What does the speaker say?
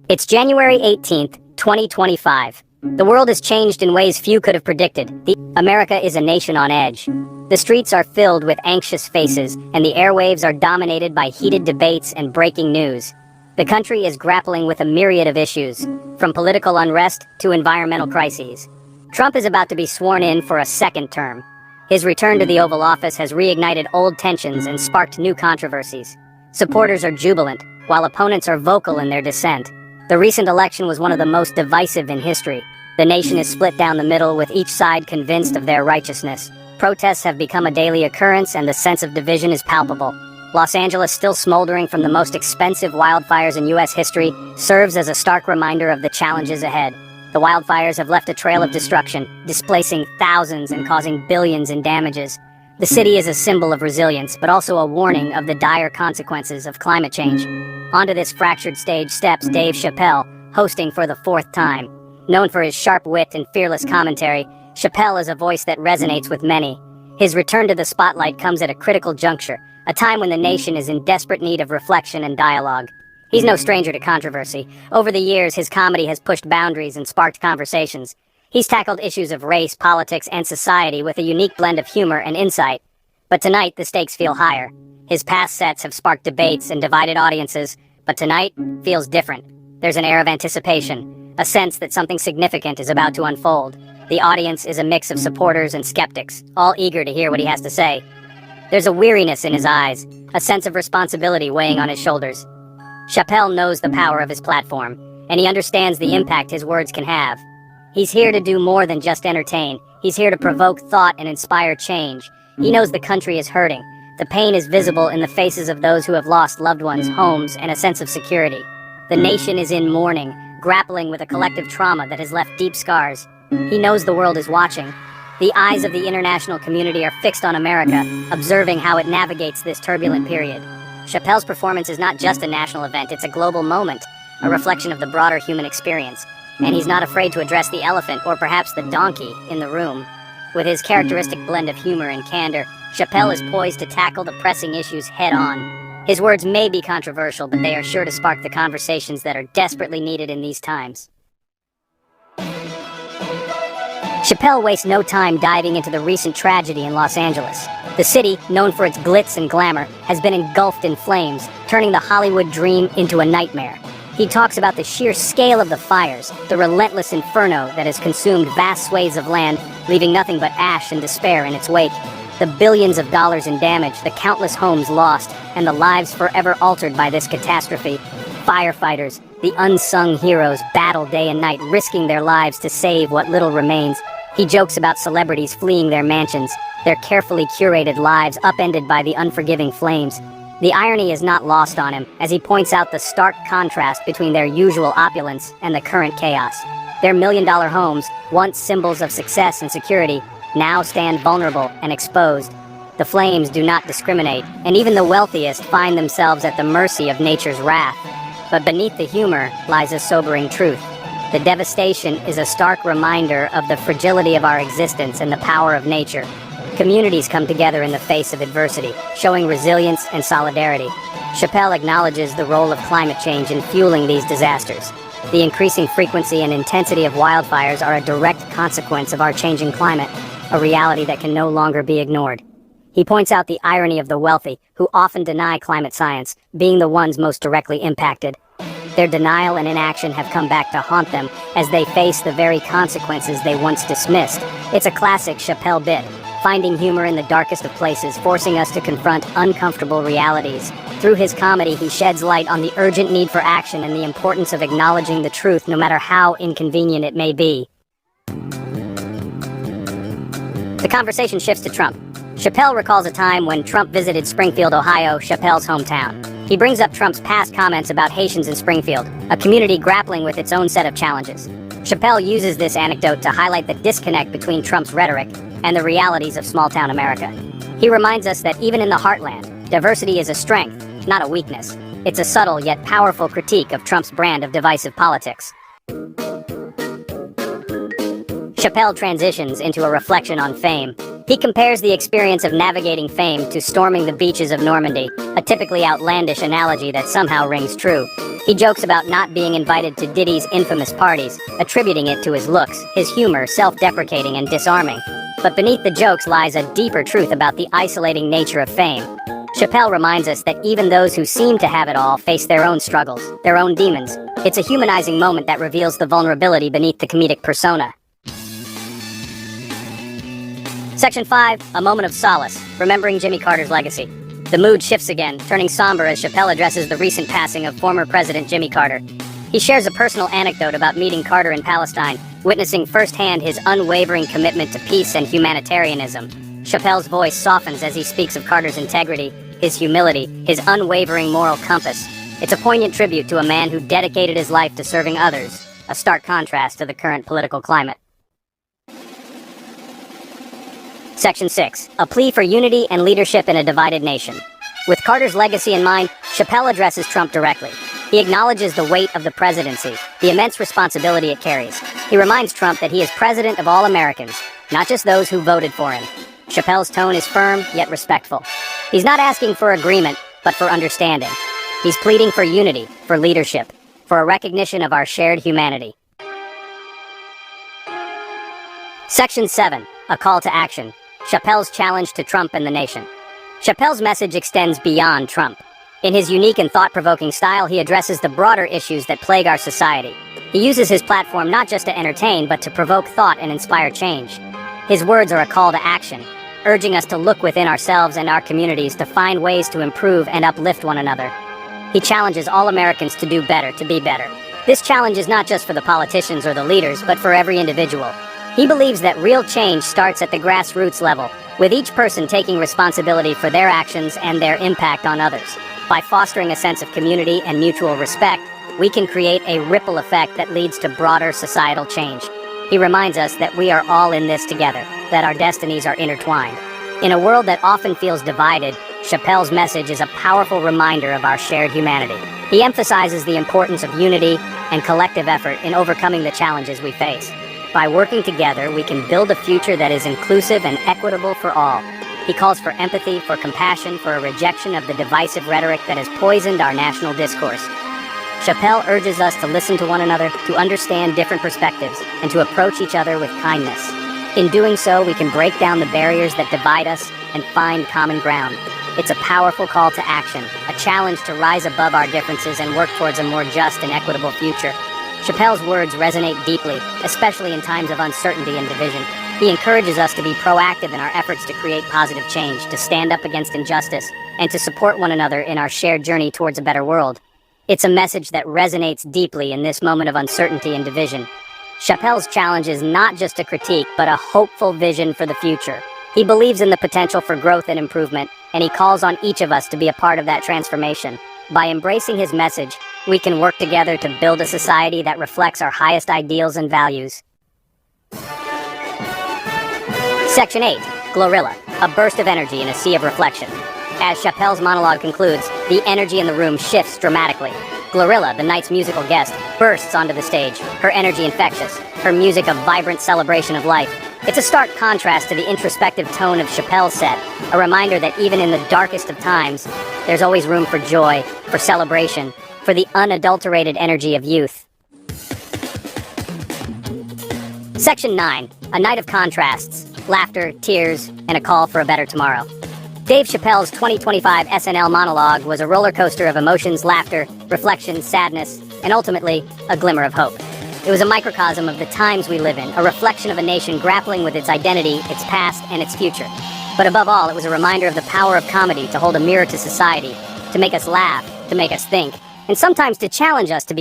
It's January 18th, 2025. The world has changed in ways few could have predicted. America is a nation on edge. The streets are filled with anxious faces, and the airwaves are dominated by heated debates and breaking news. The country is grappling with a myriad of issues, from political unrest to environmental crises. Trump is about to be sworn in for a second term. His return to the Oval Office has reignited old tensions and sparked new controversies. Supporters are jubilant, while opponents are vocal in their dissent. The recent election was one of the most divisive in history. The nation is split down the middle, with each side convinced of their righteousness. Protests have become a daily occurrence, and the sense of division is palpable. Los Angeles, still smoldering from the most expensive wildfires in U.S. history, serves as a stark reminder of the challenges ahead. The wildfires have left a trail of destruction, displacing thousands and causing billions in damages. The city is a symbol of resilience, but also a warning of the dire consequences of climate change. Onto this fractured stage steps Dave Chappelle, hosting for the fourth time. Known for his sharp wit and fearless commentary, Chappelle is a voice that resonates with many. His return to the spotlight comes at a critical juncture, a time when the nation is in desperate need of reflection and dialogue. He's no stranger to controversy. Over the years, his comedy has pushed boundaries and sparked conversations. He's tackled issues of race, politics, and society with a unique blend of humor and insight. But tonight, the stakes feel higher. His past sets have sparked debates and divided audiences, but tonight feels different. There's an air of anticipation, a sense that something significant is about to unfold. The audience is a mix of supporters and skeptics, all eager to hear what he has to say. There's a weariness in his eyes, a sense of responsibility weighing on his shoulders. Chappelle knows the power of his platform, and he understands the impact his words can have. He's here to do more than just entertain. He's here to provoke thought and inspire change. He knows the country is hurting. The pain is visible in the faces of those who have lost loved ones, homes, and a sense of security. The nation is in mourning, grappling with a collective trauma that has left deep scars. He knows the world is watching. The eyes of the international community are fixed on America, observing how it navigates this turbulent period. Chappelle's performance is not just a national event, it's a global moment, a reflection of the broader human experience. And he's not afraid to address the elephant, or perhaps the donkey, in the room. With his characteristic blend of humor and candor, Chappelle is poised to tackle the pressing issues head-on. His words may be controversial, but they are sure to spark the conversations that are desperately needed in these times. Chappelle wastes no time diving into the recent tragedy in Los Angeles. The city, known for its glitz and glamour, has been engulfed in flames, turning the Hollywood dream into a nightmare. He talks about the sheer scale of the fires, the relentless inferno that has consumed vast swathes of land, leaving nothing but ash and despair in its wake. The billions of dollars in damage, the countless homes lost, and the lives forever altered by this catastrophe. Firefighters, the unsung heroes, battle day and night, risking their lives to save what little remains. He jokes about celebrities fleeing their mansions, their carefully curated lives upended by the unforgiving flames. The irony is not lost on him, as he points out the stark contrast between their usual opulence and the current chaos. Their million-dollar homes, once symbols of success and security, now stand vulnerable and exposed. The flames do not discriminate, and even the wealthiest find themselves at the mercy of nature's wrath. But beneath the humor lies a sobering truth. The devastation is a stark reminder of the fragility of our existence and the power of nature. Communities come together in the face of adversity, showing resilience and solidarity. Chappelle acknowledges the role of climate change in fueling these disasters. The increasing frequency and intensity of wildfires are a direct consequence of our changing climate, a reality that can no longer be ignored. He points out the irony of the wealthy, who often deny climate science, being the ones most directly impacted. Their denial and inaction have come back to haunt them as they face the very consequences they once dismissed. It's a classic Chappelle bit, finding humor in the darkest of places, forcing us to confront uncomfortable realities. Through his comedy, he sheds light on the urgent need for action and the importance of acknowledging the truth, no matter how inconvenient it may be. The conversation shifts to Trump. Chappelle recalls a time when Trump visited Springfield, Ohio, Chappelle's hometown. He brings up Trump's past comments about Haitians in Springfield, a community grappling with its own set of challenges. Chappelle uses this anecdote to highlight the disconnect between Trump's rhetoric and the realities of small-town America. He reminds us that even in the heartland, diversity is a strength, not a weakness. It's a subtle yet powerful critique of Trump's brand of divisive politics. Chappelle transitions into a reflection on fame. He compares the experience of navigating fame to storming the beaches of Normandy, a typically outlandish analogy that somehow rings true. He jokes about not being invited to Diddy's infamous parties, attributing it to his looks, his humor, self-deprecating and disarming. But beneath the jokes lies a deeper truth about the isolating nature of fame. Chappelle reminds us that even those who seem to have it all face their own struggles, their own demons. It's a humanizing moment that reveals the vulnerability beneath the comedic persona. Section 5, a moment of solace, remembering Jimmy Carter's legacy. The mood shifts again, turning somber as Chappelle addresses the recent passing of former President Jimmy Carter. He shares a personal anecdote about meeting Carter in Palestine, witnessing firsthand his unwavering commitment to peace and humanitarianism. Chappelle's voice softens as he speaks of Carter's integrity, his humility, his unwavering moral compass. It's a poignant tribute to a man who dedicated his life to serving others, a stark contrast to the current political climate. Section 6, a plea for unity and leadership in a divided nation. With Carter's legacy in mind, Chappelle addresses Trump directly. He acknowledges the weight of the presidency, the immense responsibility it carries. He reminds Trump that he is president of all Americans, not just those who voted for him. Chappelle's tone is firm, yet respectful. He's not asking for agreement, but for understanding. He's pleading for unity, for leadership, for a recognition of our shared humanity. Section 7, a call to action. Chappelle's challenge to Trump and the nation. Chappelle's message extends beyond Trump. In his unique and thought-provoking style, he addresses the broader issues that plague our society. He uses his platform not just to entertain, but to provoke thought and inspire change. His words are a call to action, urging us to look within ourselves and our communities to find ways to improve and uplift one another. He challenges all Americans to do better, to be better. This challenge is not just for the politicians or the leaders, but for every individual. He believes that real change starts at the grassroots level, with each person taking responsibility for their actions and their impact on others. By fostering a sense of community and mutual respect, we can create a ripple effect that leads to broader societal change. He reminds us that we are all in this together, that our destinies are intertwined. In a world that often feels divided, Chappelle's message is a powerful reminder of our shared humanity. He emphasizes the importance of unity and collective effort in overcoming the challenges we face. By working together, we can build a future that is inclusive and equitable for all. He calls for empathy, for compassion, for a rejection of the divisive rhetoric that has poisoned our national discourse. Chappelle urges us to listen to one another, to understand different perspectives, and to approach each other with kindness. In doing so, we can break down the barriers that divide us and find common ground. It's a powerful call to action, a challenge to rise above our differences and work towards a more just and equitable future. Chappelle's words resonate deeply, especially in times of uncertainty and division. He encourages us to be proactive in our efforts to create positive change, to stand up against injustice, and to support one another in our shared journey towards a better world. It's a message that resonates deeply in this moment of uncertainty and division. Chappelle's challenge is not just a critique, but a hopeful vision for the future. He believes in the potential for growth and improvement, and he calls on each of us to be a part of that transformation. By embracing his message, we can work together to build a society that reflects our highest ideals and values. Section 8, Glorilla, a burst of energy in a sea of reflection. As Chappelle's monologue concludes, the energy in the room shifts dramatically. Glorilla, the night's musical guest, bursts onto the stage, her energy infectious, her music a vibrant celebration of life. It's a stark contrast to the introspective tone of Chappelle's set, a reminder that even in the darkest of times, there's always room for joy, for celebration, for the unadulterated energy of youth. Section 9, a night of contrasts, laughter, tears, and a call for a better tomorrow. Dave Chappelle's 2025 SNL monologue was a roller coaster of emotions, laughter, reflection, sadness, and ultimately, a glimmer of hope. It was a microcosm of the times we live in, a reflection of a nation grappling with its identity, its past, and its future. But above all, it was a reminder of the power of comedy to hold a mirror to society, to make us laugh, to make us think, and sometimes to challenge us to be